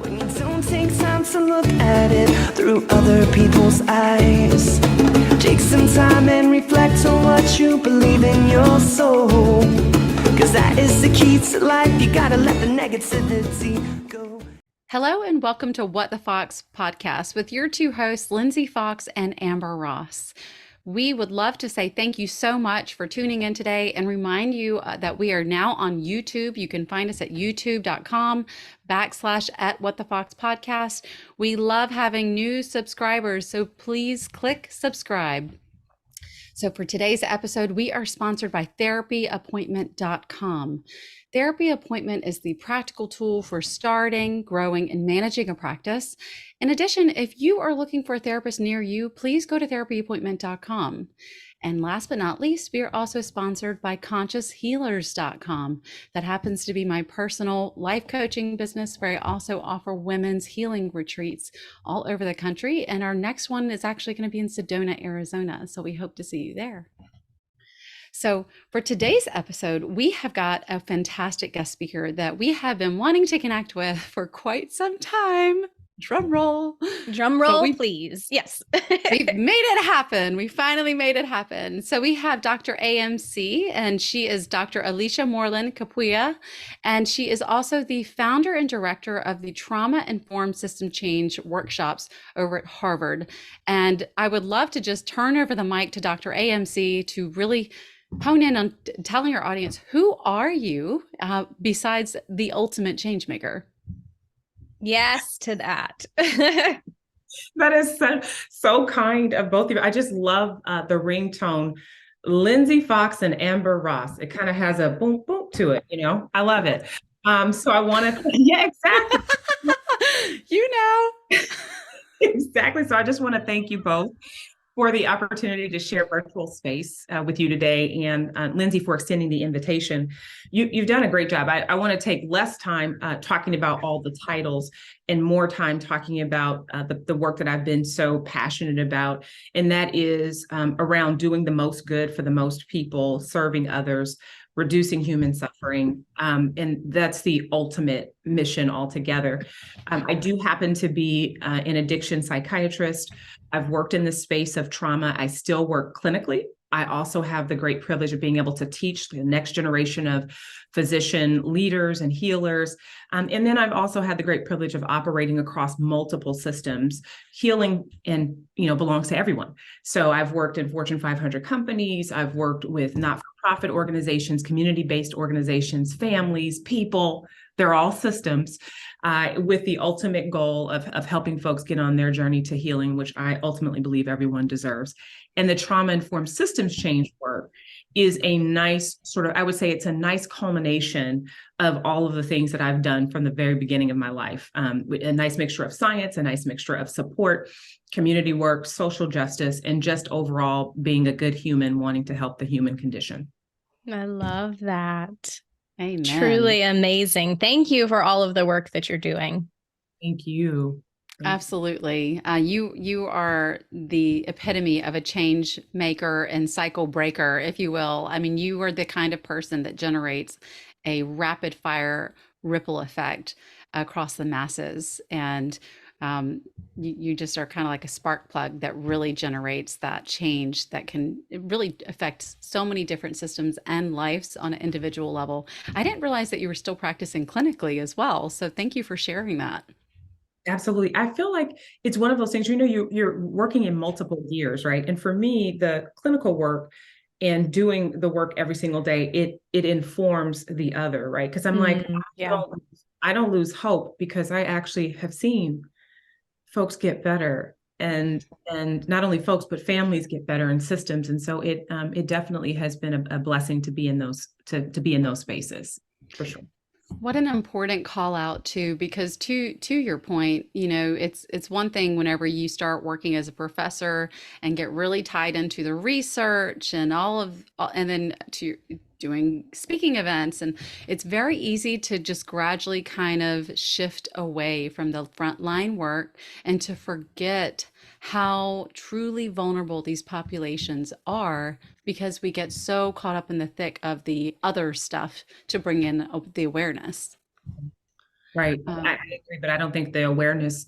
When you don't take time to look at it through other people's eyes. Take some time and reflect on what you believe in your soul. Cause that is the key to life. You gotta let the negativity go. Hello and welcome to What the Fox podcast with your two hosts, Lindsay Fox and Amber Ross. We would love to say thank you so much for tuning in today and remind you that we are now on YouTube. You can find us at youtube.com/@whatthefoxpodcast. We love having new subscribers, so please click subscribe. So for today's episode, we are sponsored by therapyappointment.com. Therapy Appointment is the practical tool for starting, growing, and managing a practice. In addition, if you are looking for a therapist near you, please go to therapyappointment.com. And last but not least, we are also sponsored by conscioushealers.com. That happens to be my personal life coaching business where I also offer women's healing retreats all over the country. And our next one is actually going to be in Sedona, Arizona. So we hope to see you there. So for today's episode, we have got a fantastic guest speaker that we have been wanting to connect with for quite some time. Drum roll. Drum roll, please. Yes. We've made it happen. We finally made it happen. So we have Dr. AMC, and she is Dr. Alisha Moreland-Capuia, and she is also the founder and director of the Trauma-Informed System Change workshops over at Harvard. And I would love to just turn over the mic to Dr. AMC to really hone in on telling our audience, who are you besides the ultimate change maker? Yes to that. That is so kind of both of you. I just love the ringtone, Lindsay Fox and Amber Ross. It kind of has a boom, boom to it, you know? I love it. So I want to, yeah, exactly. You know. Exactly. So I just want to thank you both for the opportunity to share virtual space with you today, and Lindsay for extending the invitation. You've done a great job. I want to take less time talking about all the titles and more time talking about the work that I've been so passionate about, and that is around doing the most good for the most people, serving others, reducing human suffering. And that's the ultimate mission altogether. I do happen to be an addiction psychiatrist. I've worked in the space of trauma. I still work clinically. I also have the great privilege of being able to teach the next generation of physician leaders and healers. And then I've also had the great privilege of operating across multiple systems. Healing belongs to everyone. So I've worked in Fortune 500 companies. I've worked with not-for-profit organizations, community-based organizations, families, people. They're all systems with the ultimate goal of helping folks get on their journey to healing, which I ultimately believe everyone deserves. And the trauma-informed systems change work is a nice I would say it's a nice culmination of all of the things that I've done from the very beginning of my life. A nice mixture of science, a nice mixture of support, community work, social justice, and just overall being a good human wanting to help the human condition. I love that. Amen. Truly amazing. Thank you for all of the work that you're doing. Thank you. Absolutely. You are the epitome of a change maker and cycle breaker, if you will. I mean, you are the kind of person that generates a rapid fire ripple effect across the masses. And you just are kind of like a spark plug that really generates that change that can really affect so many different systems and lives on an individual level. I didn't realize that you were still practicing clinically as well. So thank you for sharing that. Absolutely. I feel like it's one of those things, you're working in multiple gears, right? And for me, the clinical work and doing the work every single day, it informs the other, right? Because I'm I don't lose hope because I actually have seen folks get better, and not only folks, but families get better and systems. And so it definitely has been a blessing to be in those, to be in those spaces, for sure. What an important call out too, because to your point, it's one thing whenever you start working as a professor and get really tied into the research and and then to doing speaking events, and it's very easy to just gradually kind of shift away from the frontline work and to forget how truly vulnerable these populations are because we get so caught up in the thick of the other stuff to bring in the awareness. Right. I agree, but I don't think the awareness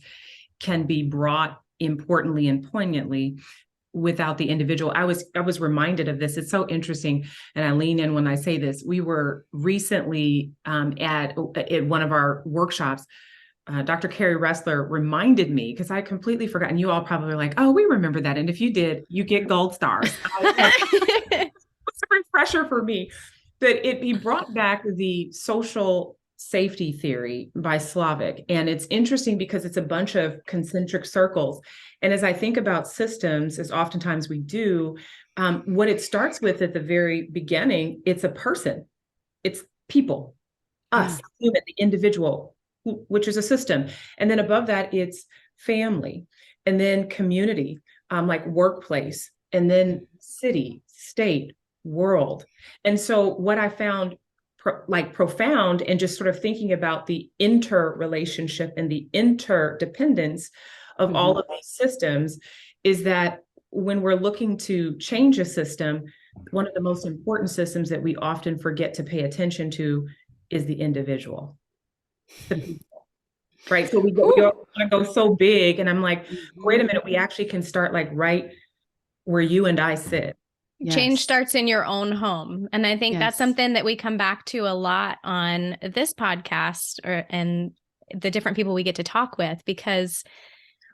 can be brought importantly and poignantly without the individual. I was reminded of this. It's so interesting, and I lean in when I say this. We were recently at one of our workshops. Dr. Carrie Ressler reminded me, because I completely forgot, and you all probably were like, "Oh, we remember that." And if you did, you get gold stars. It's a refresher for me. But he brought back the social safety theory by Slavic. And it's interesting because it's a bunch of concentric circles. And as I think about systems, as oftentimes we do, what it starts with at the very beginning, it's a person, it's people, us, human, the individual, which is a system. And then above that, it's family, and then community, like workplace, and then city, state, world. And so what I found profound, and just sort of thinking about the interrelationship and the interdependence of all of these systems, is that when we're looking to change a system, one of the most important systems that we often forget to pay attention to is the individual, the people, right? So we want to go so big, and I'm like, wait a minute, we actually can start like right where you and I sit. Yes. Change starts in your own home. And I think that's something that we come back to a lot on this podcast, and the different people we get to talk with, because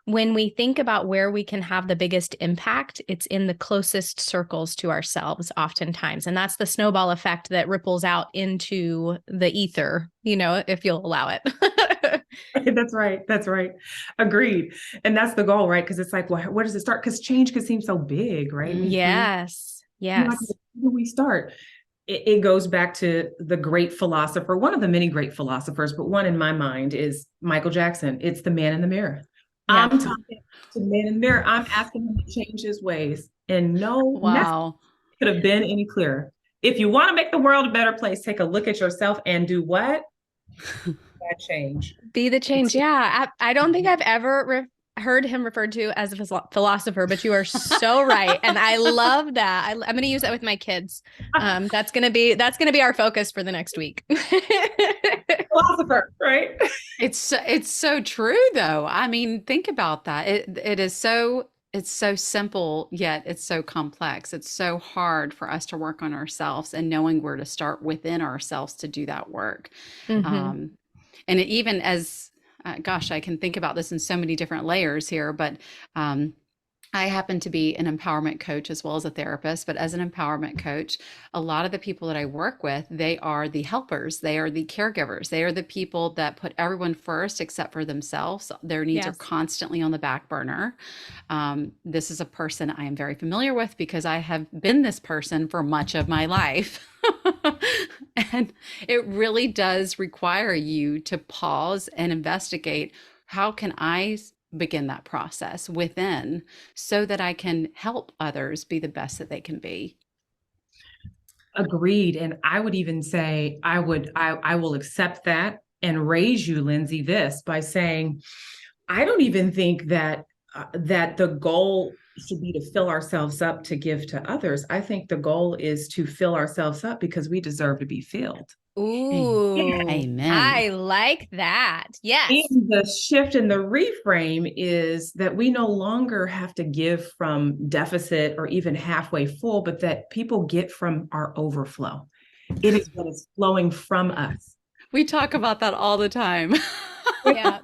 when we think about where we can have the biggest impact, it's in the closest circles to ourselves oftentimes. And that's the snowball effect that ripples out into the ether, if you'll allow it. That's right. That's right. Agreed. And that's the goal, right? Because it's like, well, where does it start? Because change could seem so big, right? Yes. Yes. Where do we start? It goes back to the great philosopher, one of the many great philosophers, but one in my mind is Michael Jackson. It's the man in the mirror. Yeah. I'm talking to the man in the mirror. I'm asking him to change his ways. And nothing could have been any clearer. If you want to make the world a better place, take a look at yourself and do what? That change. Be the change. Yeah. I don't think I've ever heard him referred to as a philosopher, but you are so right. And I love that. I'm going to use that with my kids. That's going to be our focus for the next week. Philosopher, right? It's so true though. I mean, think about that. It's so simple, yet it's so complex. It's so hard for us to work on ourselves, and knowing where to start within ourselves to do that work. And even as gosh, I can think about this in so many different layers here, but I happen to be an empowerment coach as well as a therapist. But as an empowerment coach, a lot of the people that I work with, they are the helpers. They are the caregivers. They are the people that put everyone first except for themselves. Their needs are constantly on the back burner. This is a person I am very familiar with because I have been this person for much of my life. And it really does require you to pause and investigate, how can I begin that process within so that I can help others be the best that they can be. Agreed. And I would even say I will accept that and raise you, Lindsay, this by saying, I don't even think that the goal should be to fill ourselves up to give to others. I think the goal is to fill ourselves up because we deserve to be filled. Ooh, amen. I like that. Yes. And the shift in the reframe is that we no longer have to give from deficit or even halfway full, but that people get from our overflow. It is what is flowing from us. We talk about that all the time. Yeah.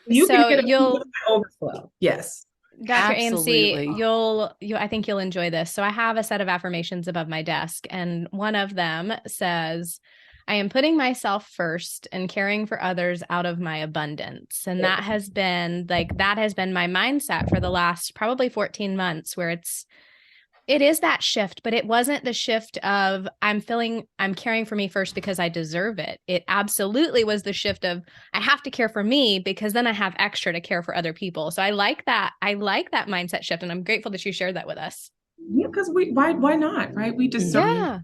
You can get an overflow. Yes. Dr. AMC, I think you'll enjoy this. So I have a set of affirmations above my desk, and one of them says, I am putting myself first and caring for others out of my abundance. And that has been my mindset for the last probably 14 months, where it is that shift, but it wasn't the shift of I'm caring for me first because I deserve it. It absolutely was the shift of I have to care for me because then I have extra to care for other people. So I like that. I like that mindset shift. And I'm grateful that you shared that with us. Yeah, because why not? Right. We deserve it. Yeah,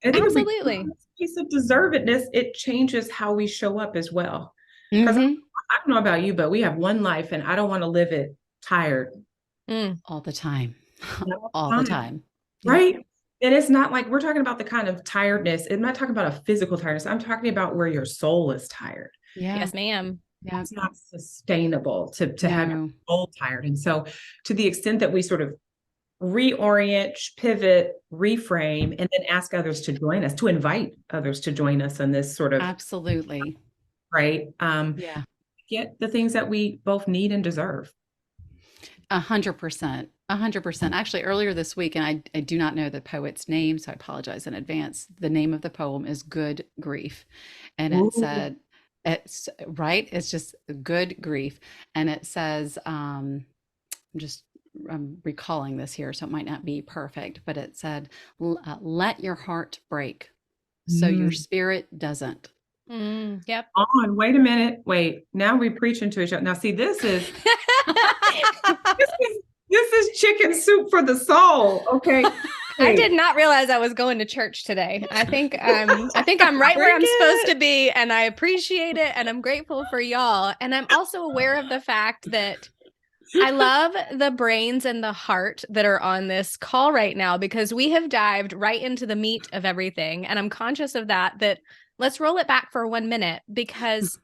absolutely. Piece of deservedness, it changes how we show up as well. Because I don't know about you, but we have one life and I don't want to live it tired. All the time. All the time. Right. And it's not like we're talking about the kind of tiredness. I'm not talking about a physical tiredness. I'm talking about where your soul is tired. Yeah. Yes, ma'am. Yeah. It's not sustainable to have your No. soul tired. And so to the extent that we sort of reorient, pivot, reframe, and then ask others to join us, to invite others to join us in this sort of, Absolutely. right? Yeah. Get the things that we both need and deserve. 100%. 100%. Actually, earlier this week, and I do not know the poet's name, so I apologize in advance. The name of the poem is Good Grief. And it said, it's right, it's just good grief. And it says, I'm recalling this here, so it might not be perfect, but it said, let your heart break so your spirit doesn't. Yep. On, wait a minute. Wait, now we're preaching to each other. Now, see, this is this is chicken soup for the soul. Okay. I did not realize I was going to church today. I think I'm right where I'm supposed to be, and I appreciate it, and I'm grateful for y'all. And I'm also aware of the fact that I love the brains and the heart that are on this call right now, because we have dived right into the meat of everything. And I'm conscious of that let's roll it back for 1 minute, because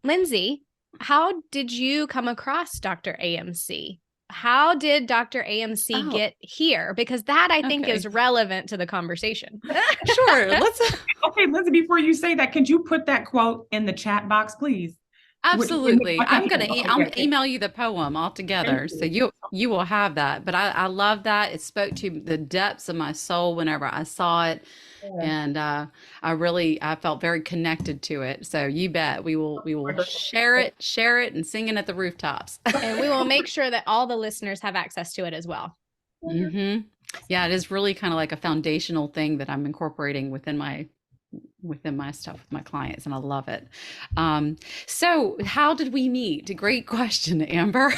Lindsay, how did you come across Dr. AMC? How did Dr. AMC get here? Because that I think is relevant to the conversation. Sure. Okay, Lindsay, before you say that, could you put that quote in the chat box, please? Absolutely. I'll email you the poem all together. So you will have that. But I love that. It spoke to the depths of my soul whenever I saw it. And I felt very connected to it. So you bet we will share it and sing it at the rooftops. And we will make sure that all the listeners have access to it as well. Mm-hmm. Yeah, it is really kind of like a foundational thing that I'm incorporating within my stuff with my clients, and I love it. So how did we meet? Great question, Amber.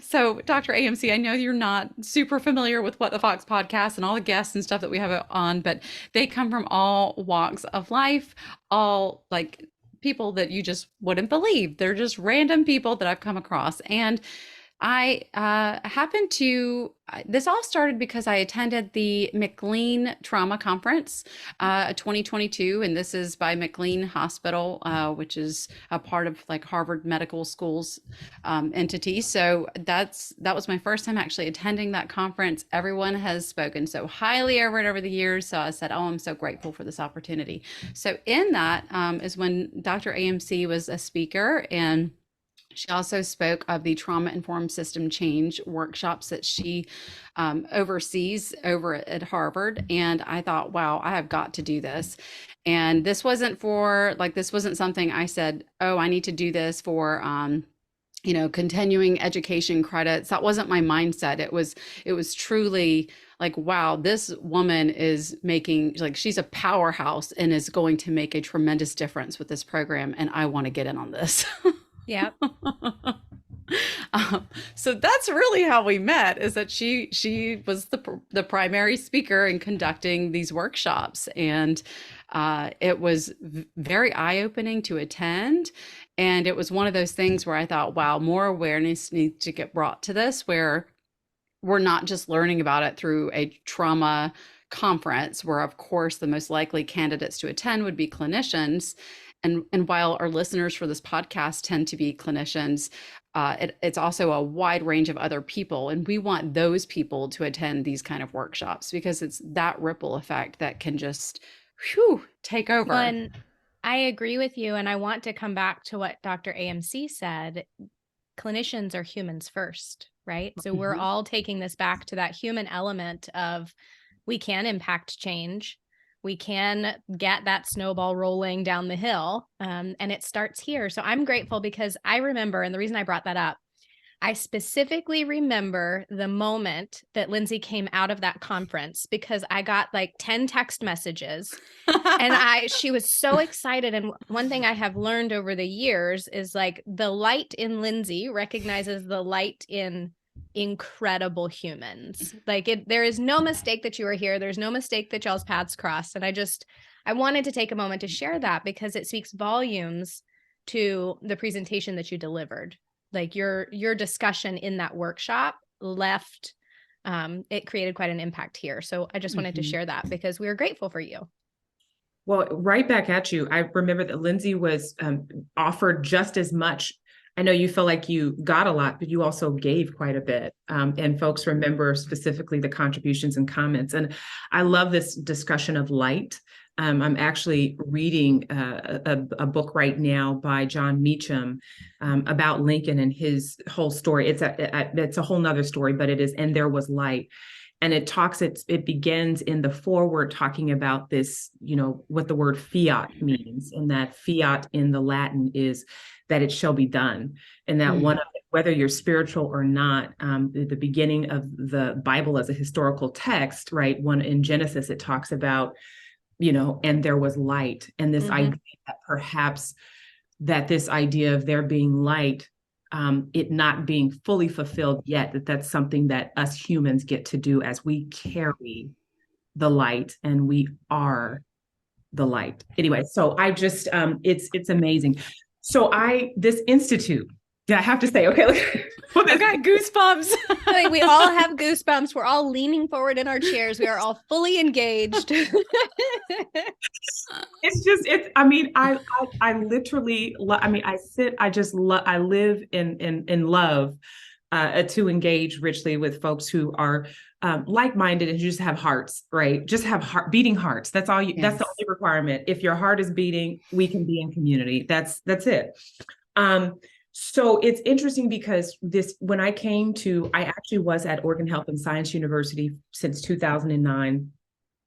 So Dr. AMC, I know you're not super familiar with What the Fox podcast and all the guests and stuff that we have on, but they come from all walks of life, all like people that you just wouldn't believe. They're just random people that I've come across. And I happened to, this all started because I attended the McLean Trauma Conference 2022, and this is by McLean Hospital, which is a part of like Harvard Medical School's entity. So that was my first time actually attending that conference. Everyone has spoken so highly over the years. So I said, oh, I'm so grateful for this opportunity. So in that is when Dr. AMC was a speaker, and she also spoke of the trauma-informed system change workshops that she oversees over at Harvard. And I thought, wow, I have got to do this. And this wasn't something I said, oh, I need to do this for, continuing education credits. That wasn't my mindset. It was truly like, wow, this woman is she's a powerhouse and is going to make a tremendous difference with this program. And I want to get in on this. Yeah. So that's really how we met, is that she was the primary speaker in conducting these workshops. And it was very eye-opening to attend. And it was one of those things where I thought, wow, more awareness needs to get brought to this, where we're not just learning about it through a trauma conference, where of course the most likely candidates to attend would be clinicians. And while our listeners for this podcast tend to be clinicians, it's also a wide range of other people. And we want those people to attend these kind of workshops, because it's that ripple effect that can just take over. And I agree with you. And I want to come back to what Dr. AMC said. Clinicians are humans first, right? So we're all taking this back to that human element of, we can impact change. We can get that snowball rolling down the hill, and it starts here. So I'm grateful, because I remember, and the reason I brought that up, I specifically remember the moment that Lindsay came out of that conference, because I got like 10 text messages and she was so excited. And one thing I have learned over the years is like, the light in Lindsay recognizes the light in incredible humans. Like there is no mistake that you are here. There's no mistake that y'all's paths crossed. And I wanted to take a moment to share that, because it speaks volumes to the presentation that you delivered. Like your discussion in that workshop it created quite an impact here. So I just wanted to share that, because we are grateful for you. Well, right back at you. I remember that Lindsay was offered just as much. I know you feel like you got a lot, but you also gave quite a bit. And folks remember specifically the contributions and comments. And I love this discussion of light. I'm actually reading a book right now by John Meacham about Lincoln and his whole story. It's a whole nother story, but it is, and there was light. And it begins in the foreword talking about this, what the word fiat means, and that fiat in the Latin is that it shall be done. And that one of it, whether you're spiritual or not, the beginning of the Bible as a historical text, right? One in Genesis, it talks about, and there was light. And this idea that perhaps that this idea of there being light, it not being fully fulfilled yet, that's something that us humans get to do as we carry the light, and we are the light. Anyway, so I just, it's amazing. So this institute, I have to say, okay, I got goosebumps. We all have goosebumps. We're all leaning forward in our chairs. We are all fully engaged. I literally, I live in love to engage richly with folks who are like-minded and just have hearts, right? Just have beating hearts. That's all that's the only requirement. If your heart is beating, we can be in community. That's it. So it's interesting because when I actually was at Oregon Health and Science University since 2009.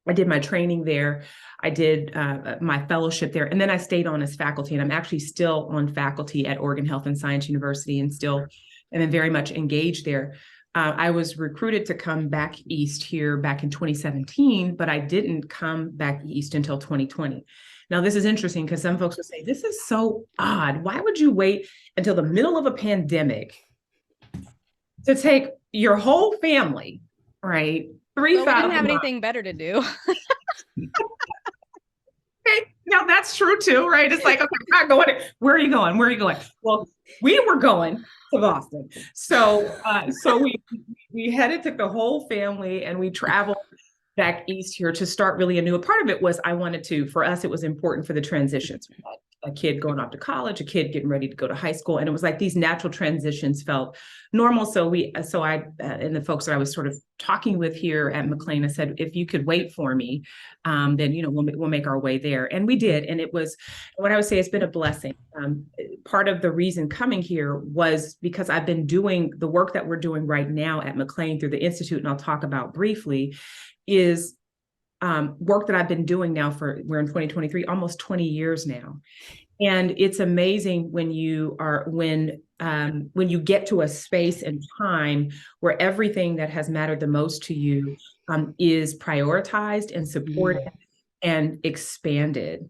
I did my training there. I did my fellowship there, and then I stayed on as faculty, and I'm actually still on faculty at Oregon Health and Science University, and still am very much engaged there. I was recruited to come back east here back in 2017, but I didn't come back east until 2020. Now, this is interesting because some folks will say, this is so odd. Why would you wait until the middle of a pandemic to take your whole family, right? 3,000 we didn't have anything better to do. Okay, now that's true too, right? It's like, okay, we're not going. Where are you going? Where are you going? Well, we were going to Boston. So we headed, took the whole family, and we traveled back east here to start really anew. A part of it was for us, it was important for the transitions. We had a kid going off to college, a kid getting ready to go to high school. And it was like these natural transitions felt normal. So I and the folks that I was sort of talking with here at McLean, I said, if you could wait for me, then, we'll make our way there. And we did. And it was, what I would say, it's been a blessing. Part of the reason coming here was because I've been doing the work that we're doing right now at McLean through the Institute, and I'll talk about briefly, is work that I've been doing now we're in 2023, almost 20 years now. And it's amazing when you get to a space and time where everything that has mattered the most to you is prioritized and supported and expanded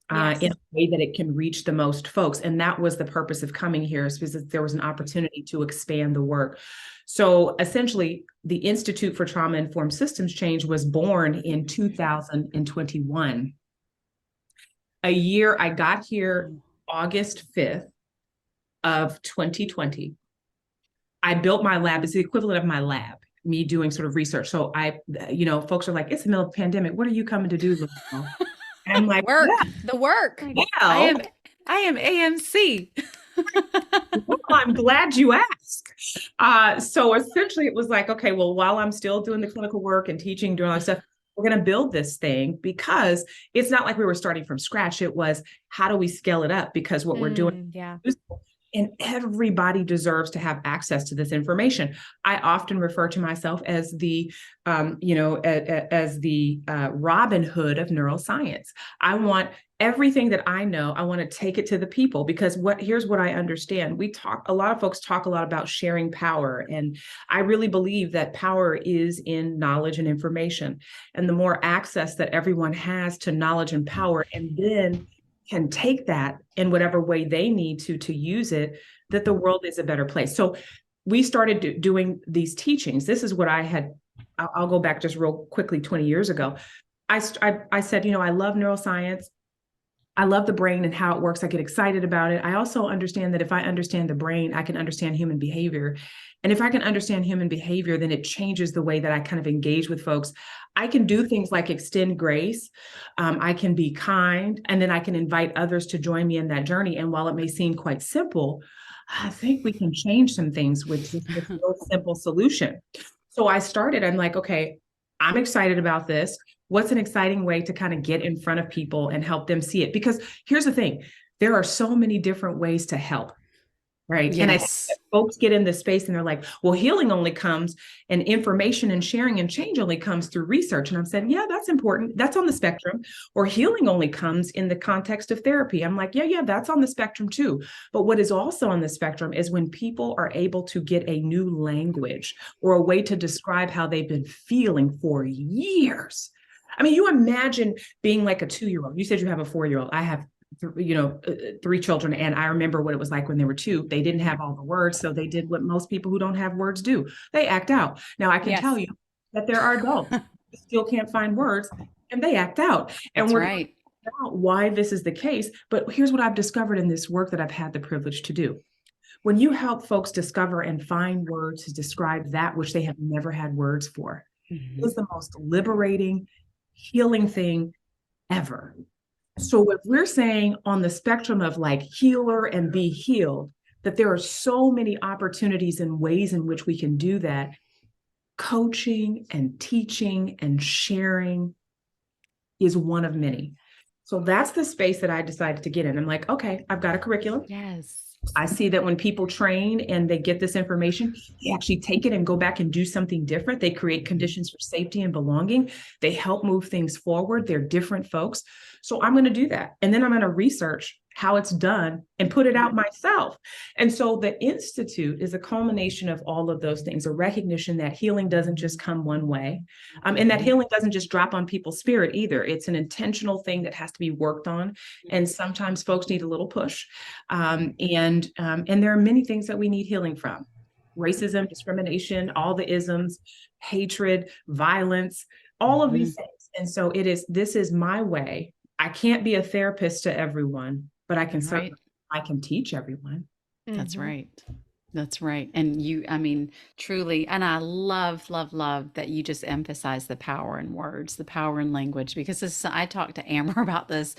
in a way that it can reach the most folks. And that was the purpose of coming here, is because there was an opportunity to expand the work. So essentially, the Institute for Trauma-Informed Systems Change was born in 2021. I got here August 5th of 2020. I built my lab. It's the equivalent of my lab, me doing sort of research. So folks are like, it's the middle of the pandemic. What are you coming to do? And I'm like, the work. Yeah, I am AMC. Well, I'm glad you asked. So essentially it was like, okay, well, while I'm still doing the clinical work and teaching, doing all that stuff, we're going to build this thing, because it's not like we were starting from scratch. It was, how do we scale it up? Because what we're doing, and everybody deserves to have access to this information. I often refer to myself as the, as the Robin Hood of neuroscience. I want everything that I know, I want to take it to the people, because here's what I understand. A lot of folks talk a lot about sharing power. And I really believe that power is in knowledge and information. And the more access that everyone has to knowledge and power, and then can take that in whatever way they need to use it, that the world is a better place. So we started doing these teachings. This is what I'll go back just real quickly, 20 years ago. I said, I love neuroscience. I love the brain and how it works. I get excited about it. I also understand that if I understand the brain, I can understand human behavior. And if I can understand human behavior, then it changes the way that I kind of engage with folks. I can do things like extend grace. I can be kind, and then I can invite others to join me in that journey. And while it may seem quite simple, I think we can change some things with just this real simple solution. So I'm like, okay, I'm excited about this. What's an exciting way to kind of get in front of people and help them see it? Because here's the thing, there are so many different ways to help, right? Yes. And I think that folks get in this space and they're like, well, healing only comes, and information and sharing and change only comes through research. And I'm saying, yeah, that's important. That's on the spectrum. Or healing only comes in the context of therapy. I'm like, yeah, that's on the spectrum too. But what is also on the spectrum is when people are able to get a new language or a way to describe how they've been feeling for years. I mean, you imagine being like a 2-year-old. You said you have a 4-year-old. I have 3 children. And I remember what it was like when they were 2. They didn't have all the words. So they did what most people who don't have words do. They act out. Now I can tell you that there are adults who still can't find words and they act out. And That's we're right. about why this is the case. But here's what I've discovered in this work that I've had the privilege to do. When you help folks discover and find words to describe that which they have never had words for, it is the most liberating, healing thing ever. So if we're saying on the spectrum of like healer and be healed, that there are so many opportunities and ways in which we can do that, coaching and teaching and sharing is one of many. So that's the space that I decided to get in. I'm like, okay, I've got a curriculum. Yes. I see that when people train and they get this information, they actually take it and go back and do something different. They create conditions for safety and belonging. They help move things forward. They're different folks. So I'm going to do that. And then I'm going to research how it's done and put it out myself. And so the Institute is a culmination of all of those things, a recognition that healing doesn't just come one way, and that healing doesn't just drop on people's spirit either. It's an intentional thing that has to be worked on. And sometimes folks need a little push. And there are many things that we need healing from: racism, discrimination, all the isms, hatred, violence, all of these things. And so this is my way. I can't be a therapist to everyone, but I can certainly, I can teach everyone. That's right. That's right. And I mean, truly, and I love that you just emphasize the power in words, the power in language, because I talk to Amber about this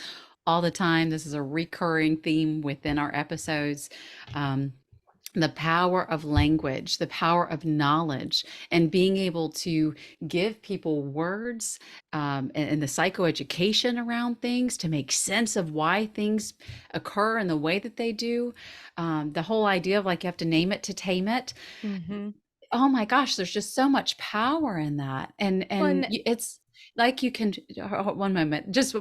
all the time. This is a recurring theme within our episodes. The power of language, the power of knowledge, and being able to give people words and the psychoeducation around things to make sense of why things occur in the way that they do. The whole idea of like you have to name it to tame it. Oh my gosh, there's just so much power in that. And it's like you can, one moment, just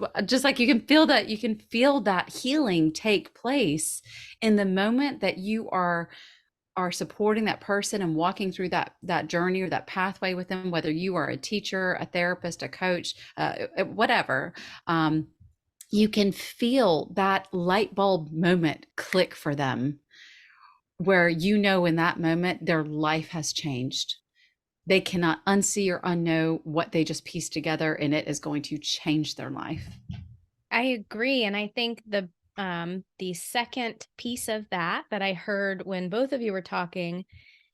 like you can feel that healing take place in the moment that you are supporting that person and walking through that journey or that pathway with them, whether you are a teacher, a therapist, a coach, whatever. You can feel that light bulb moment click for them, where in that moment their life has changed. They cannot unsee or unknow what they just pieced together, and it is going to change their life. I agree. And I think the second piece of that I heard when both of you were talking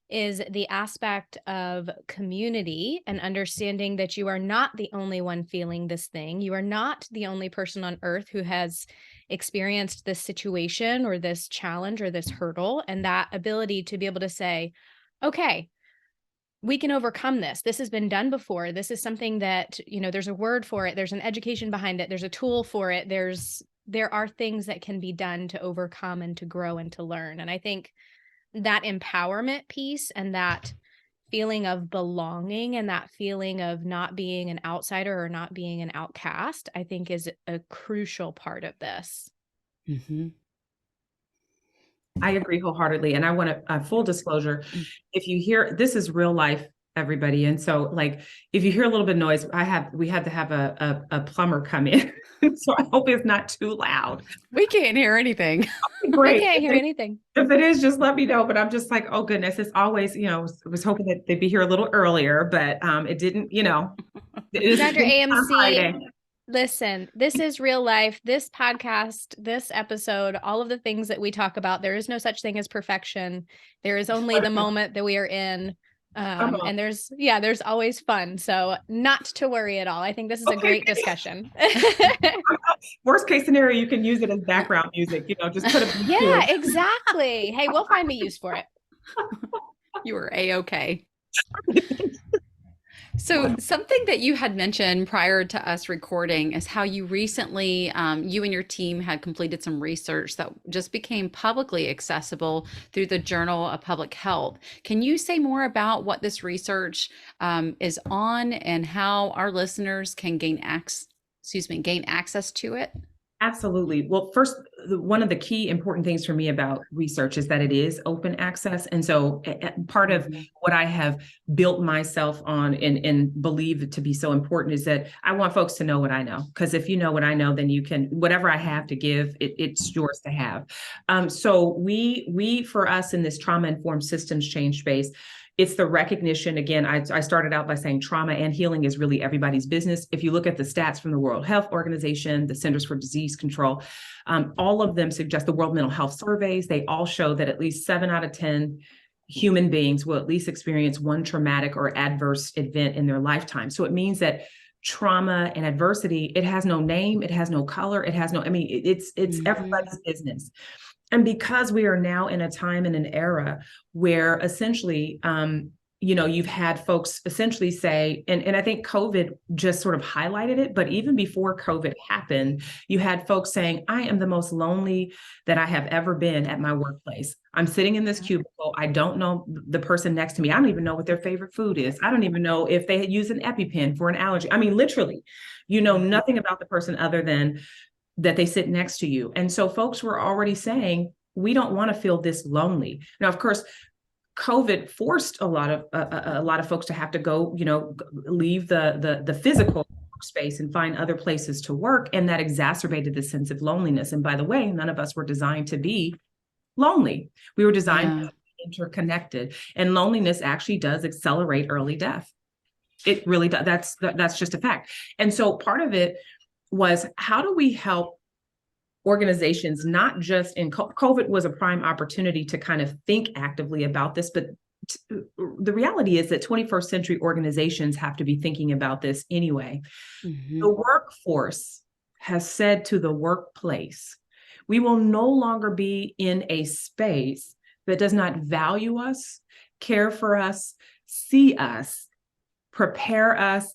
is the aspect of community and understanding that you are not the only one feeling this thing. You are not the only person on earth who has experienced this situation or this challenge or this hurdle, and that ability to be able to say, okay, we can overcome this. This has been done before. This is something that, there's a word for it. There's an education behind it. There's a tool for it. There are things that can be done to overcome and to grow and to learn. And I think that empowerment piece and that feeling of belonging and that feeling of not being an outsider or not being an outcast, I think is a crucial part of this. I agree wholeheartedly. And I want a full disclosure. If you hear, this is real life, everybody. And so like, if you hear a little bit of noise, we had to have a plumber come in. So I hope it's not too loud. We can't hear anything. Great. We can't hear anything. If it is, just let me know. But I'm just like, oh goodness, it's always, I was hoping that they'd be here a little earlier, but it didn't, Dr. AMC, Listen, this is real life. This podcast, this episode, all of the things that we talk about, there is no such thing as perfection. There is only the moment that we are in. And there's always fun. So not to worry at all. I think this is a great discussion. Worst case scenario, you can use it as background music, just put a Yeah, exactly. Hey, we'll find a use for it. You were A-okay. So something that you had mentioned prior to us recording is how you recently, you and your team had completed some research that just became publicly accessible through the Journal of Public Health. Can you say more about what this research is on and how our listeners can gain access to it? Absolutely. Well, first, one of the key important things for me about research is that it is open access. And so part of what I have built myself on and believe to be so important is that I want folks to know what I know. Because if you know what I know, then you can, whatever I have to give, it's yours to have. So we, for us in this trauma-informed systems change space, it's the recognition. Again, I started out by saying trauma and healing is really everybody's business. If you look at the stats from the World Health Organization, the Centers for Disease Control, all of them suggest, the World Mental Health Surveys, they all show that at least 7 out of 10 human beings will at least experience one traumatic or adverse event in their lifetime. So it means that trauma and adversity, it has no name, it has no color, it's everybody's business. And because we are now in a time and an era where essentially, you've had folks essentially say, and I think COVID just sort of highlighted it, but even before COVID happened, you had folks saying, I am the most lonely that I have ever been at my workplace. I'm sitting in this cubicle. I don't know the person next to me. I don't even know what their favorite food is. I don't even know if they use an EpiPen for an allergy. I mean, literally, you know nothing about the person other than that they sit next to you. And so folks were already saying, we don't want to feel this lonely. Now, of course, COVID forced a lot of folks to have to go, leave the physical space and find other places to work. And that exacerbated the sense of loneliness. And by the way, none of us were designed to be lonely. We were designed to be interconnected. And loneliness actually does accelerate early death. It really does. That's just a fact. And so part of it was, how do we help organizations, not just in COVID was a prime opportunity to kind of think actively about this, but the reality is that 21st century organizations have to be thinking about this anyway. Mm-hmm. The workforce has said to the workplace, we will no longer be in a space that does not value us, care for us, see us, prepare us,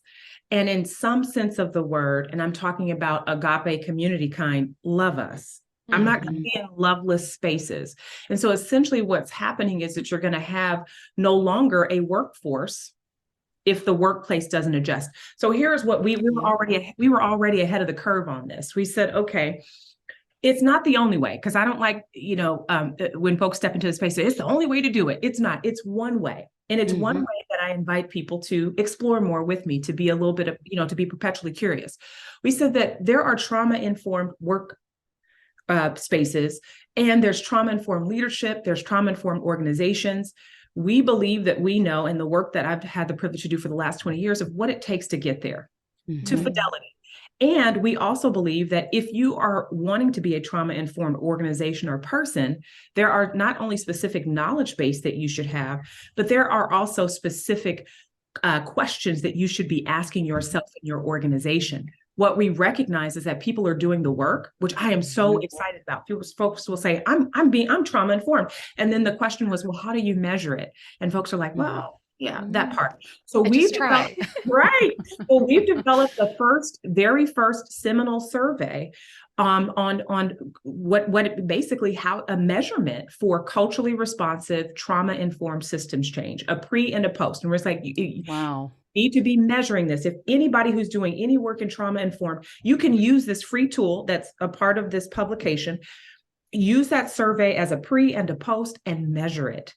and in some sense of the word, and I'm talking about agape community kind, love us. Mm-hmm. I'm not going to be in loveless spaces. And so essentially what's happening is that you're going to have no longer a workforce if the workplace doesn't adjust. So here's what we were already ahead of the curve on this. We said, okay, it's not the only way, because I don't like, when folks step into the space, it's the only way to do it. It's not. It's one way. And it's one way that I invite people to explore more with me, to be a little bit of, to be perpetually curious. We said that there are trauma-informed work spaces, and there's trauma-informed leadership, there's trauma-informed organizations. We believe that we know, and the work that I've had the privilege to do for the last 20 years, of what it takes to get there, to fidelity. And we also believe that if you are wanting to be a trauma-informed organization or person, there are not only specific knowledge base that you should have, but there are also specific questions that you should be asking yourself in your organization. What we recognize is that people are doing the work, which I am so excited about. Folks will say, I'm trauma-informed. And then the question was, well, how do you measure it? And folks are like, well, yeah, that part. So we've developed, right. Well, we've developed the very first seminal survey on what basically how a measurement for culturally responsive trauma-informed systems change, a pre and a post. And we're like, wow. Need to be measuring this. If anybody who's doing any work in trauma-informed, you can use this free tool that's a part of this publication, use that survey as a pre and a post and measure it.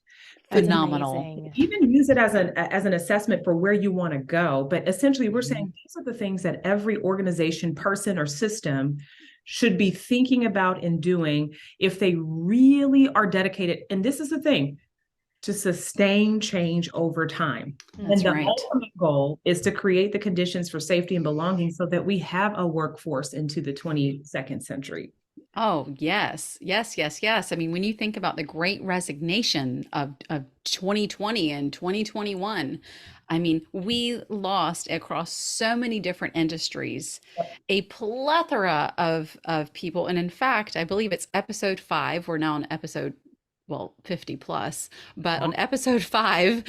Phenomenal. Even use it as an assessment for where you want to go. But essentially, we're saying these are the things that every organization, person, or system should be thinking about and doing if they really are dedicated. And this is the thing, to sustain change over time. That's and the right. ultimate goal is to create the conditions for safety and belonging so that we have a workforce into the 22nd century. Oh, yes, yes, yes, yes. I mean, when you think about the great resignation of 2020 and 2021, I mean, we lost across so many different industries a plethora of people. And in fact, I believe it's episode 5. We're now on episode, well, 50 plus, but on episode 5,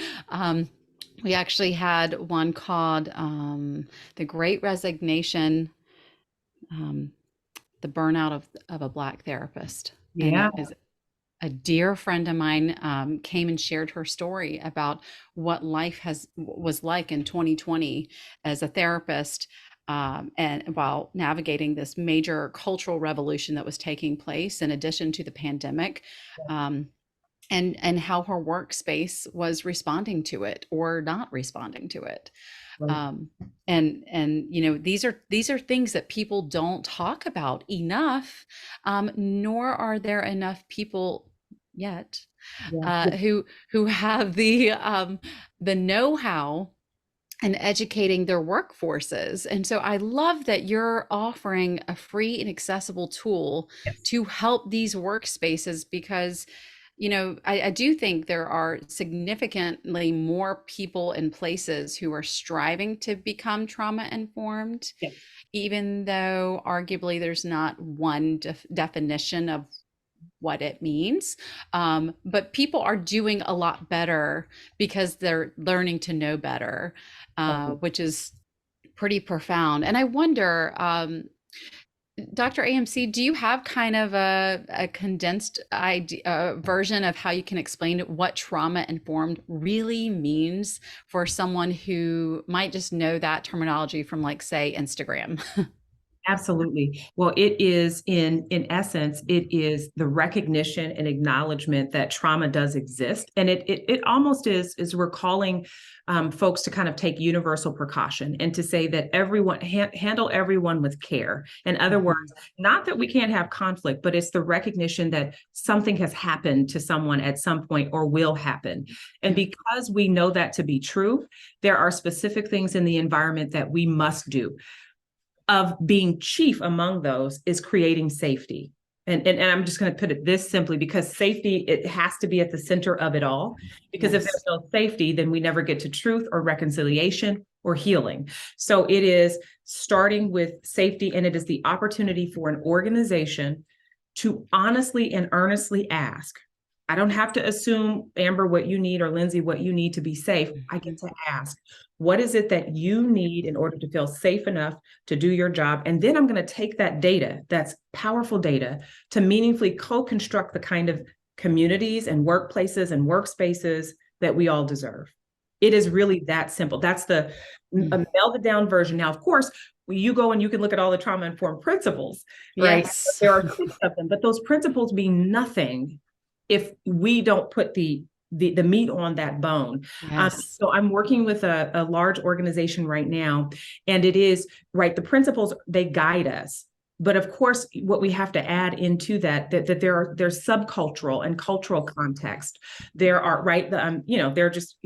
we actually had one called The Great Resignation. The burnout of a Black therapist. And Yeah. it is a dear friend of mine came and shared her story about what life was like in 2020 as a therapist, and while navigating this major cultural revolution that was taking place in addition to the pandemic, and how her workspace was responding to it or not responding to it. Right. And you know, these are things that people don't talk about enough, nor are there enough people yet who have the know-how and educating their workforces. And so I love that you're offering a free and accessible tool to help these workspaces, because you know, I do think there are significantly more people and places who are striving to become trauma informed, even though arguably there's not one definition of what it means. But people are doing a lot better because they're learning to know better, which is pretty profound. And I wonder, Dr. AMC, do you have kind of a condensed version of how you can explain what trauma-informed really means for someone who might just know that terminology from, like, say, Instagram? Absolutely. Well, it is in essence, it is the recognition and acknowledgement that trauma does exist. And it almost is we're calling folks to kind of take universal precaution and to say that everyone handle everyone with care. In other words, not that we can't have conflict, but it's the recognition that something has happened to someone at some point or will happen. And because we know that to be true, there are specific things in the environment that we must do. Of being chief among those is creating safety. And I'm just going to put it this simply, because safety, it has to be at the center of it all. Because if there's no safety, then we never get to truth or reconciliation or healing. So it is starting with safety, and it is the opportunity for an organization to honestly and earnestly ask. I don't have to assume, Amber, what you need, or Lindsay, what you need to be safe. I get to ask, what is it that you need in order to feel safe enough to do your job? And then I'm going to take that data, that's powerful data, to meaningfully co-construct the kind of communities and workplaces and workspaces that we all deserve. It is really that simple. That's the melted down version. Now, of course, you go and you can look at all the trauma-informed principles, right? Yes. There are 6 of them, but those principles mean nothing if we don't put the meat on that bone. So I'm working with a large organization right now, and it is, right, the principles, they guide us. But of course, what we have to add into that there's subcultural and cultural context. There are, right, they're just,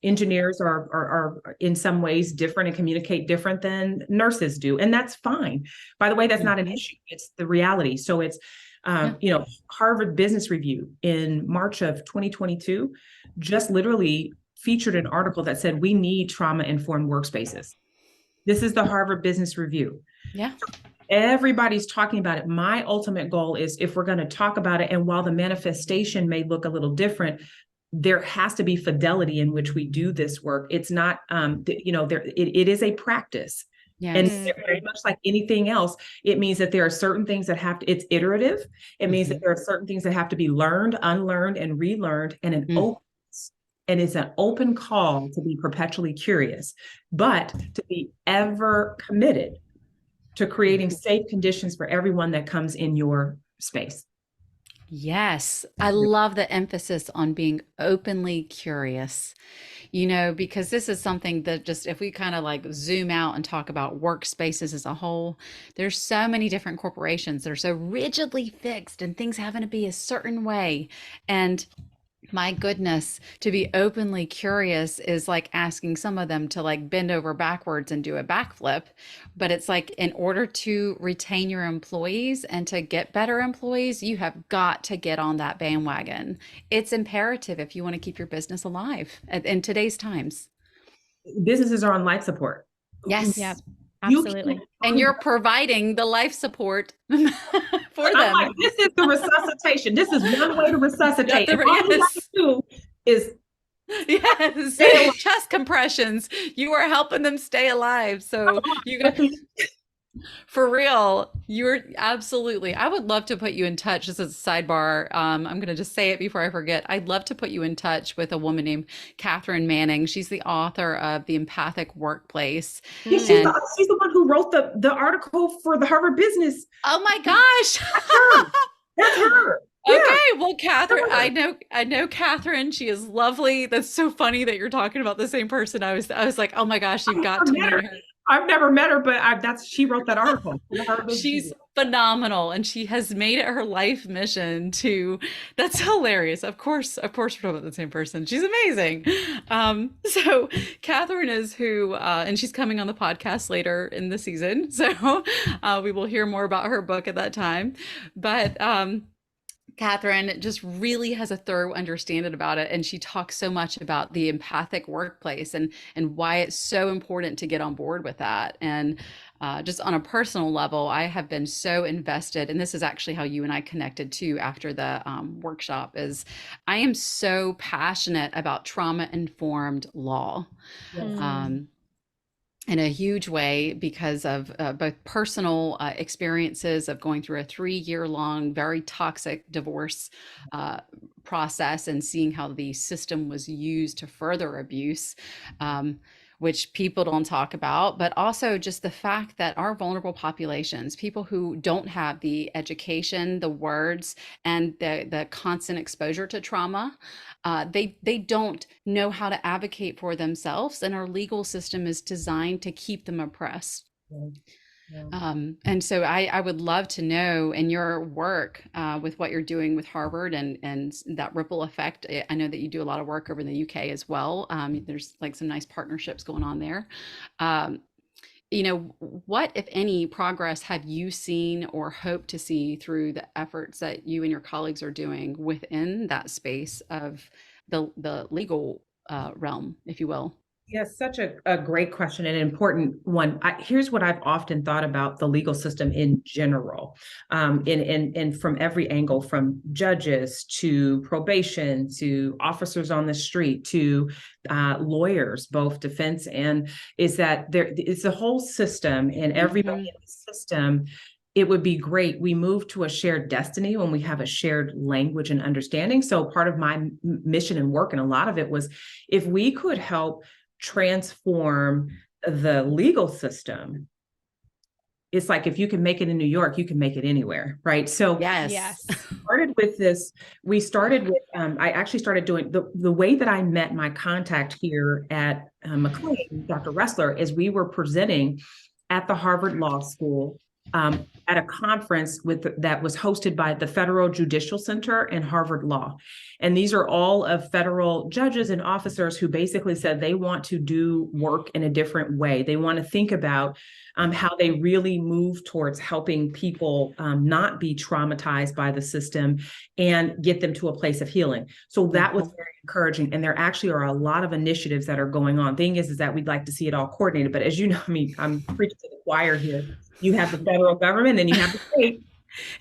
engineers are in some ways different and communicate different than nurses do. And that's fine. By the way, that's not an issue. It's the reality. So it's, Harvard Business Review in March of 2022 just literally featured an article that said we need trauma-informed workspaces. This is the Harvard Business Review. Yeah. Everybody's talking about it. My ultimate goal is, if we're going to talk about it, and while the manifestation may look a little different, there has to be fidelity in which we do this work. It's not, it is a practice. Yes. And very much like anything else, it means that there are certain things that it's iterative. It means that there are certain things that have to be learned, unlearned, and relearned, and it's an open call to be perpetually curious, but to be ever committed to creating safe conditions for everyone that comes in your space. Yes, I love the emphasis on being openly curious, because this is something that, just if we kind of like zoom out and talk about workspaces as a whole, there's so many different corporations that are so rigidly fixed and things having to be a certain way. And My goodness, to be openly curious is like asking some of them to like bend over backwards and do a backflip. But it's like, in order to retain your employees and to get better employees, you have got to get on that bandwagon. It's imperative if you want to keep your business alive in today's times. Businesses are on life support. Yes. Yeah, absolutely. And you're providing the life support for them. I'm like, this is the resuscitation. This is one way to resuscitate. And all you have to do is chest compressions. You are helping them stay alive. So you got for real, you're absolutely. I would love to put you in touch. This is a sidebar. I'm going to just say it before I forget. I'd love to put you in touch with a woman named Catherine Manning. She's the author of The Empathic Workplace. Yeah, she's the one who wrote the article for the Harvard Business. Oh my gosh. That's her. Okay, yeah. Well, Catherine, I know Catherine. She is lovely. That's so funny that you're talking about the same person. I was like, oh my gosh, you've got to meet her. I've never met her, but she wrote that article. She's phenomenal, and she has made it her life mission to. That's hilarious. Of course, we're talking about the same person. She's amazing. So Catherine is who, and she's coming on the podcast later in the season. So we will hear more about her book at that time. But Catherine just really has a thorough understanding about it. And she talks so much about the empathic workplace and why it's so important to get on board with that. And just on a personal level, I have been so invested, and this is actually how you and I connected too after the workshop, is I am so passionate about trauma-informed law. Yes. In a huge way, because of both personal experiences of going through a 3-year-long, very toxic divorce process and seeing how the system was used to further abuse, which people don't talk about, but also just the fact that our vulnerable populations, people who don't have the education, the words, and the constant exposure to trauma, they don't know how to advocate for themselves, and our legal system is designed to keep them oppressed. Yeah. And so I would love to know, in your work with what you're doing with Harvard and that ripple effect. I know that you do a lot of work over in the UK as well. There's like some nice partnerships going on there. What, if any, progress have you seen or hope to see through the efforts that you and your colleagues are doing within that space of the legal realm, if you will? Yes, such a great question and an important one. Here's what I've often thought about the legal system in general, and from every angle, from judges to probation to officers on the street to lawyers, both defense, and is that it's a whole system, and everybody in the system. It would be great. We move to a shared destiny when we have a shared language and understanding. So part of my mission and work, and a lot of it, was if we could help transform the legal system. It's like, if you can make it in New York, you can make it anywhere, right? So yes. Started with this. We started with, I actually started doing the way that I met my contact here at McLean, Dr. Ressler, is we were presenting at the Harvard Law School at a conference that was hosted by the Federal Judicial Center and Harvard Law. And these are all of federal judges and officers who basically said they want to do work in a different way. They want to think about how they really move towards helping people not be traumatized by the system and get them to a place of healing. So that was very encouraging. And there actually are a lot of initiatives that are going on. Thing is that we'd like to see it all coordinated. But as you know, I'm preaching to the choir here. You have the federal government and you have the state.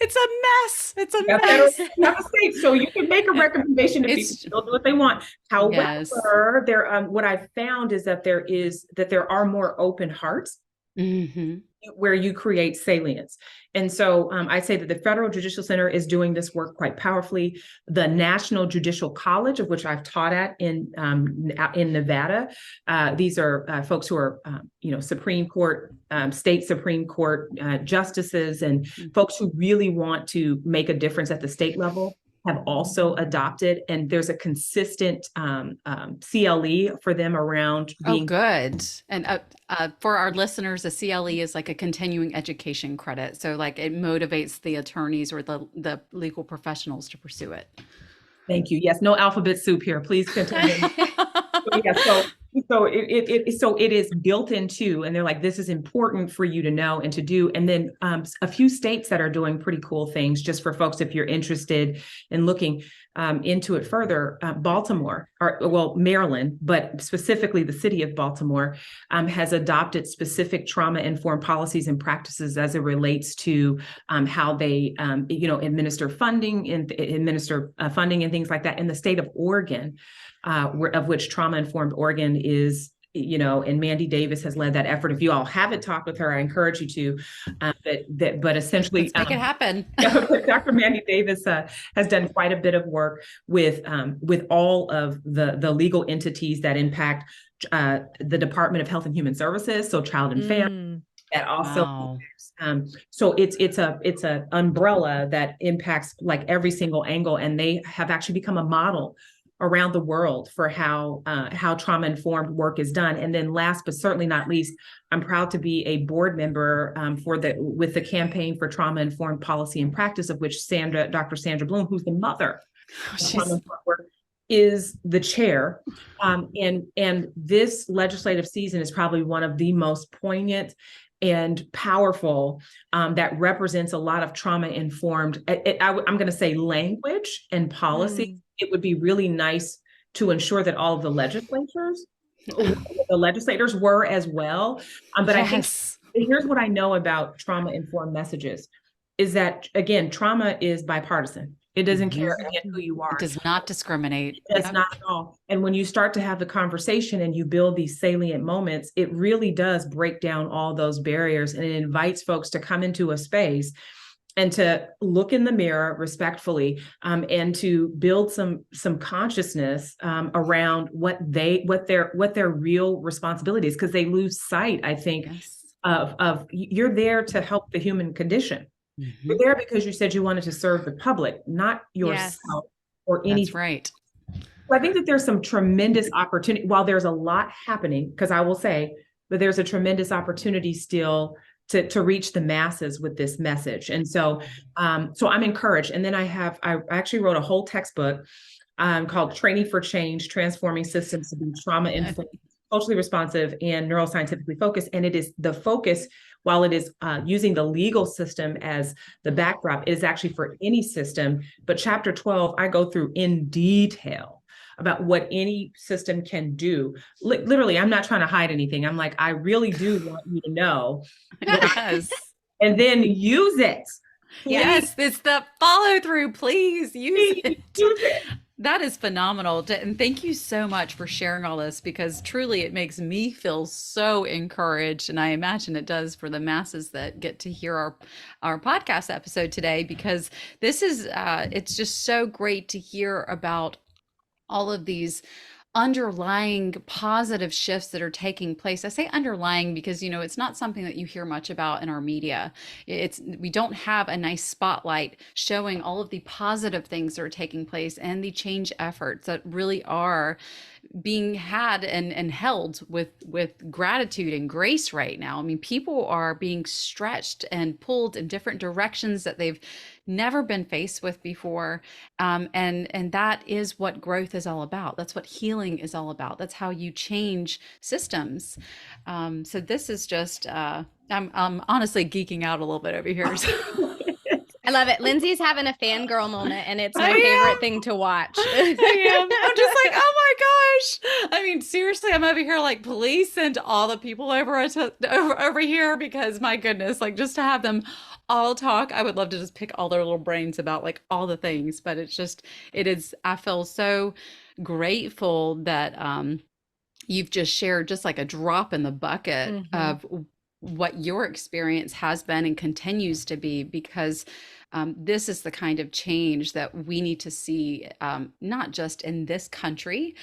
It's a mess. It's a mess. You have a state, so you can make a recommendation to people to do what they want. However, there, what I've found is that there are more open hearts. Mm-hmm. Where you create salience. And so I say that the Federal Judicial Center is doing this work quite powerfully. The National Judicial College, of which I've taught at in Nevada, these are folks who are, Supreme Court, state Supreme Court justices, and folks who really want to make a difference at the state level, have also adopted, and there's a consistent CLE for them around being good. And for our listeners, a CLE is like a continuing education credit. So like it motivates the attorneys or the legal professionals to pursue it. Thank you. Yes, no alphabet soup here. Please continue. So it is built into, and they're like, this is important for you to know and to do. And then a few states that are doing pretty cool things, just for folks, if you're interested in looking into it further, Baltimore, Maryland, but specifically the city of Baltimore, has adopted specific trauma-informed policies and practices as it relates to how they, administer funding and things like that. In the state of Oregon, of which Trauma-Informed Oregon is, and Mandy Davis has led that effort. If you all haven't talked with her, I encourage you to. But essentially, let's make it happen. Dr. Mandy Davis has done quite a bit of work with all of the legal entities that impact the Department of Health and Human Services, so Child and Family. That also, wow. So it's a umbrella that impacts like every single angle, and they have actually become a model around the world for how trauma-informed work is done. And then last but certainly not least, I'm proud to be a board member with the Campaign for Trauma-Informed Policy and Practice, of which Dr. Sandra Bloom, who's the mother of trauma-informed work, is the chair. And this legislative season is probably one of the most poignant and powerful that represents a lot of trauma-informed, I'm going to say, language and policy. It would be really nice to ensure that all of the legislators were as well. But yes. I think here's what I know about trauma-informed messages is that, again, trauma is bipartisan. It doesn't care again who you are. It does not discriminate. It does not at all. And when you start to have the conversation and you build these salient moments, it really does break down all those barriers, and it invites folks to come into a space and to look in the mirror respectfully, and to build some consciousness around what their real responsibility is, because they lose sight, I think, yes. of you're there to help the human condition. Mm-hmm. You're there because you said you wanted to serve the public, not yourself or anything. That's right. So I think that there's some tremendous opportunity. While there's a lot happening, because I will say that there's a tremendous opportunity still to reach the masses with this message. And so I'm encouraged. And then I actually wrote a whole textbook called Training for Change, Transforming Systems to be Trauma-Informed, Socially Responsive, and Neuroscientifically Focused. And it is the focus, while it is using the legal system as the backdrop, it is actually for any system. But chapter 12, I go through in detail about what any system can do. Literally, I'm not trying to hide anything. I'm like, I really do want you to know. Yes. And then use it. Yes, it's the follow through. Please use it. That is phenomenal. And thank you so much for sharing all this, because truly it makes me feel so encouraged. And I imagine it does for the masses that get to hear our podcast episode today, because this is, it's just so great to hear about all of these underlying positive shifts that are taking place. I say underlying because, it's not something that you hear much about in our media. We don't have a nice spotlight showing all of the positive things that are taking place and the change efforts that really are being had and held with gratitude and grace right now. I mean, people are being stretched and pulled in different directions that they've never been faced with before. And that is what growth is all about. That's what healing is all about. That's how you change systems. So this is just, I'm honestly geeking out a little bit over here. So. I love it. Lindsay's having a fangirl moment, and it's my favorite thing to watch. I am. I'm just like, oh my gosh. I mean, seriously, I'm over here like, please send all the people over here, because my goodness, like, just to have them all talk. I would love to just pick all their little brains about like all the things, but I feel so grateful that you've just shared just like a drop in the bucket of what your experience has been and continues to be, because this is the kind of change that we need to see, not just in this country.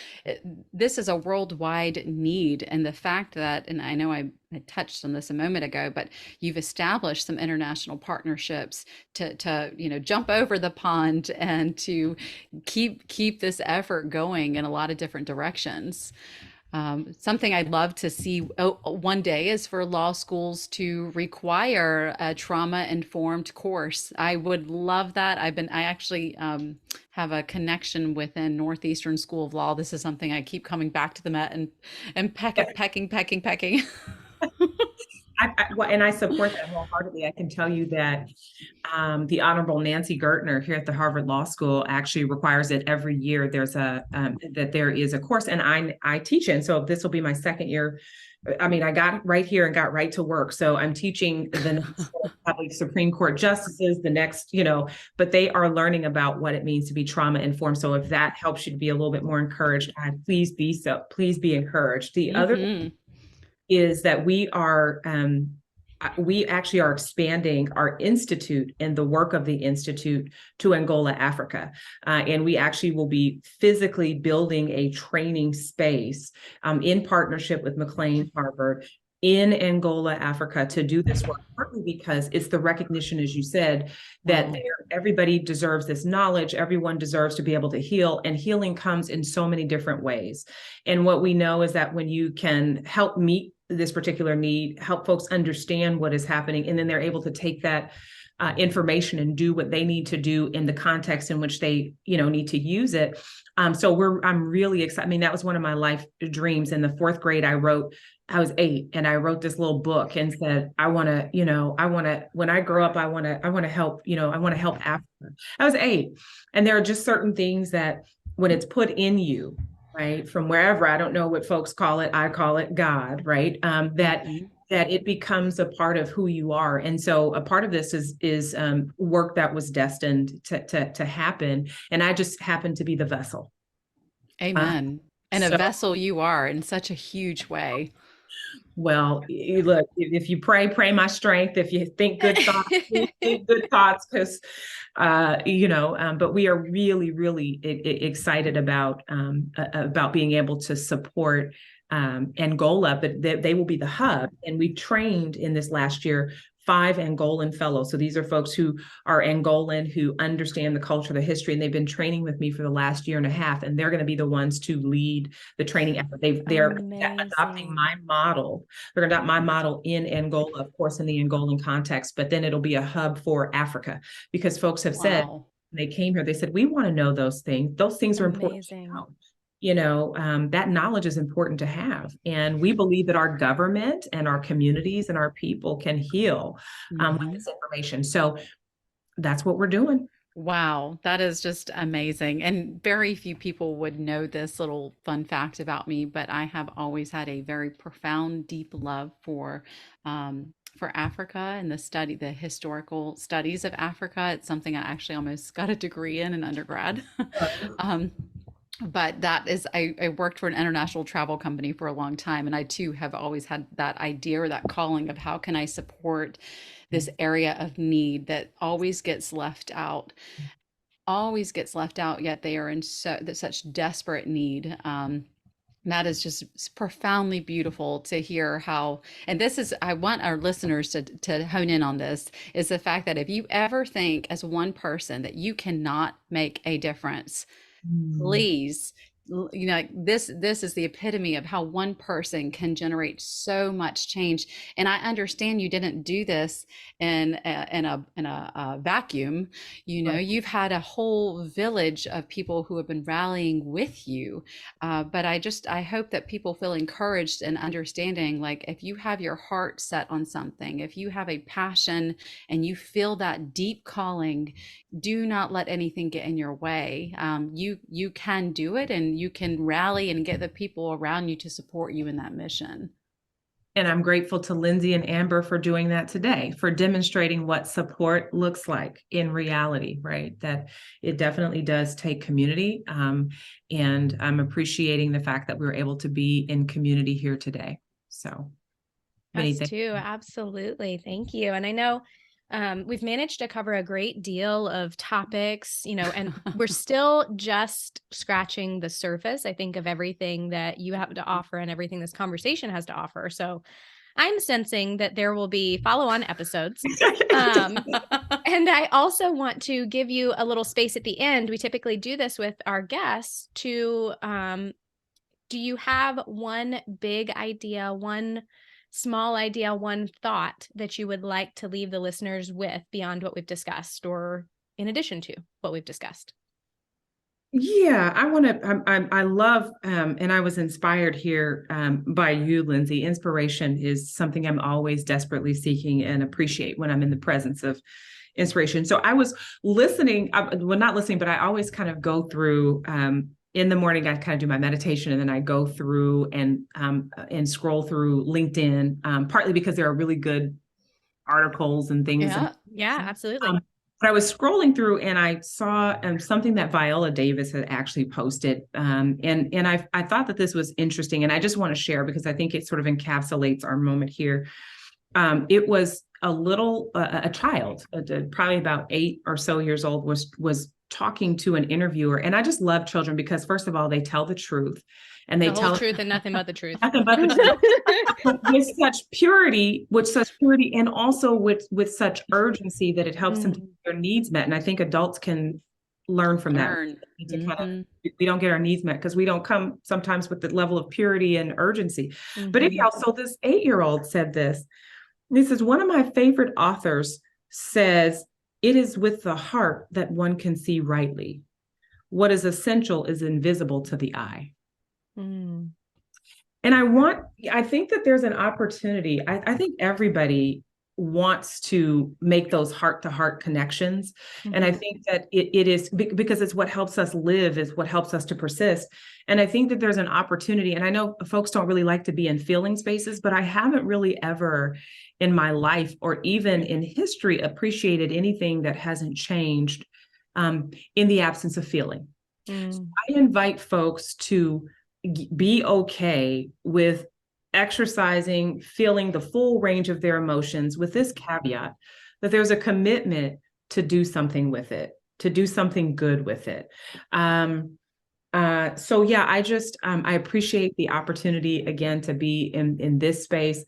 This is a worldwide need. And the fact that, and I know I touched on this a moment ago, but you've established some international partnerships to jump over the pond and to keep this effort going in a lot of different directions. Something I'd love to see one day is for law schools to require a trauma-informed course. I would love that. I actually have a connection within Northeastern School of Law. This is something I keep coming back to them at and pecking. And I support that wholeheartedly. I can tell you that the Honorable Nancy Gertner here at the Harvard Law School actually requires it every year. There's that there is a course, and I teach it. And so this will be my second year. I mean, I got right here and got right to work. So I'm teaching the next probably Supreme Court justices, the next, but they are learning about what it means to be trauma informed. So if that helps you to be a little bit more encouraged, please be encouraged. The other is that we actually are expanding our institute and the work of the institute to Angola, Africa. And we actually will be physically building a training space in partnership with McLean Harvard in Angola, Africa, to do this work, partly because it's the recognition, as you said, that everybody deserves this knowledge. Everyone deserves to be able to heal, and healing comes in so many different ways. And what we know is that when you can help meet this particular need, help folks understand what is happening, and then they're able to take that information and do what they need to do in the context in which they, need to use it. So I'm really excited. I mean, that was one of my life dreams. In the fourth grade, I was 8, and I wrote this little book and said, when I grow up, I want to help, I want to help Africa. I was 8. And there are just certain things that when it's put in you, right, from wherever, I don't know what folks call it, I call it God, right, that it becomes a part of who you are. And so a part of this is work that was destined to happen. And I just happen to be the vessel. Amen. And a vessel you are in such a huge way. Well, look, if you pray my strength. If you think good thoughts, think good thoughts, because, but we are really, really excited about being able to support Angola, but they will be the hub. And we've trained in this last year 5 Angolan fellows. So these are folks who are Angolan, who understand the culture, the history, and they've been training with me for the last year and a half, and they're going to be the ones to lead the training effort. They're adopting my model. They're going to adopt my model in Angola, of course, in the Angolan context, but then it'll be a hub for Africa, because folks have said, when they came here, they said, we want to know those things. Those things are important to know. That knowledge is important to have. And we believe that our government and our communities and our people can heal with this information. So that's what we're doing. Wow, that is just amazing. And very few people would know this little fun fact about me, but I have always had a very profound, deep love for Africa and the historical studies of Africa. It's something I actually almost got a degree in undergrad. But that is, I worked for an international travel company for a long time. And I too have always had that idea or that calling of how can I support this area of need that always gets left out, yet they are in such desperate need. That is just profoundly beautiful to hear how, and this is, I want our listeners to hone in on this, is the fact that if you ever think as one person that you cannot make a difference, please, this is the epitome of how one person can generate so much change. And I understand you didn't do this in a vacuum. You've had a whole village of people who have been rallying with you. But I hope that people feel encouraged and understanding, like, if you have your heart set on something, if you have a passion and you feel that deep calling, do not let anything get in your way. You can do it, and you can rally and get the people around you to support you in that mission. And I'm grateful to Lindsay and Amber for doing that today, for demonstrating what support looks like in reality, right? That it definitely does take community. And I'm appreciating the fact that we were able to be in community here today. So many thanks. Too. Absolutely. Thank you. And I know we've managed to cover a great deal of topics, and we're still just scratching the surface, I think, of everything that you have to offer and everything this conversation has to offer. So I'm sensing that there will be follow-on episodes. And I also want to give you a little space at the end. We typically do this with our guests to do you have one big idea, one small idea, one thought that you would like to leave the listeners with beyond what we've discussed or in addition to what we've discussed? Yeah, I love, and I was inspired here by you, Lindsay. Inspiration is something I'm always desperately seeking and appreciate when I'm in the presence of inspiration. So I was listening, well, not listening, but I always kind of go through, in the morning, I kind of do my meditation, and then I go through and scroll through LinkedIn, partly because there are really good articles and things. Yeah, absolutely. But I was scrolling through and I saw something that Viola Davis had actually posted. And I thought that this was interesting. And I just want to share because I think it sort of encapsulates our moment here. It was a child, probably about 8 or so years old, was talking to an interviewer. And I just love children because, first of all, they tell the truth. And they tell the truth and nothing but the truth. Nothing but the truth. with such purity, and also with such urgency that it helps them to get their needs met. And I think adults can learn from that. We don't get our needs met because we don't come sometimes with the level of purity and urgency. But anyhow, so this 8-year-old said this. He says, one of my favorite authors says, it is with the heart that one can see rightly. What is essential is invisible to the eye. And I think that there's an opportunity. I think everybody wants to make those heart-to-heart connections. And I think that it is because it's what helps us live, is what helps us to persist. And I think that there's an opportunity, and I know folks don't really like to be in feeling spaces, but I haven't really ever in my life or even in history appreciated anything that hasn't changed in the absence of feeling. So I invite folks to be okay with exercising, feeling the full range of their emotions, with this caveat that there's a commitment to do something with it, to do something good with it. So yeah, I appreciate the opportunity again to be in this space.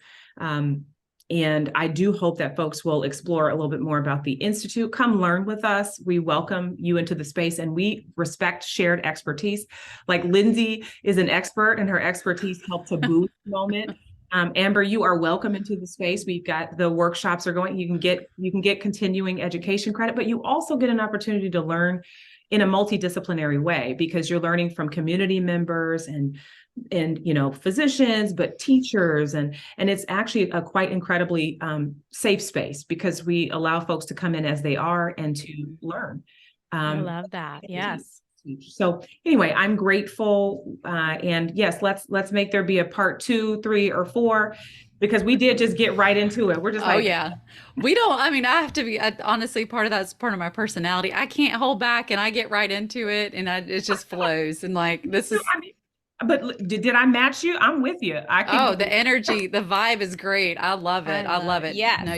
And I do hope that folks will explore a little bit more about the Institute. Come learn with us. We welcome you into the space, and we respect shared expertise. Like Lindsay is an expert, and her expertise helped to boost the moment. Amber, you are welcome into the space. We've got the workshops are going. You can get continuing education credit, but you also get an opportunity to learn in a multidisciplinary way because you're learning from community members and physicians, but teachers, and it's actually a quite incredibly safe space because we allow folks to come in as they are and to learn. I love that. Yes. So anyway, I'm grateful, and yes, let's make there be a part 2, 3, or 4. Because we did just get right into it. We're just like, oh yeah, we don't, I have to be, honestly, part of that's part of my personality. I can't hold back and I get right into it and it just flows. And like, this is, but did I match you? I'm with you. The energy, the vibe is great. I love it. I love it. Yeah. No,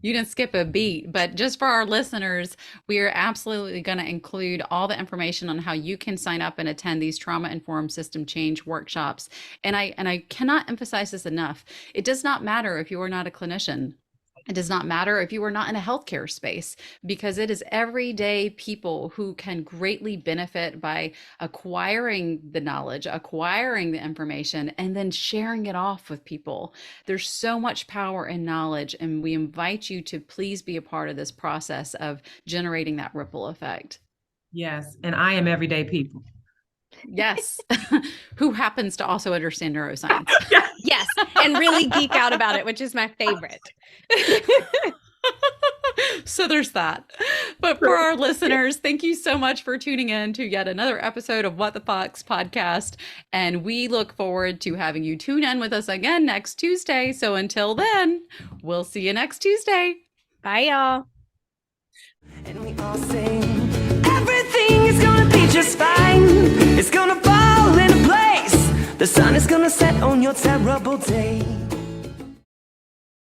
you didn't skip a beat, but just for our listeners, we are absolutely going to include all the information on how you can sign up and attend these trauma-informed system change workshops. And I cannot emphasize this enough. It does not matter if you are not a clinician. It does not matter if you are not in a healthcare space, because it is everyday people who can greatly benefit by acquiring the knowledge, acquiring the information, and then sharing it off with people. There's so much power in knowledge, and we invite you to please be a part of this process of generating that ripple effect. Yes, and I am everyday people. Yes. Who happens to also understand neuroscience. Yes. And really geek out about it, which is my favorite. So there's that. But for our listeners, thank you so much for tuning in to yet another episode of What the Fox podcast. And we look forward to having you tune in with us again next Tuesday. So until then, we'll see you next Tuesday. Bye, y'all. And we all sing, everything is gonna be just fine. It's gonna fall into place. The sun is gonna set on your terrible day.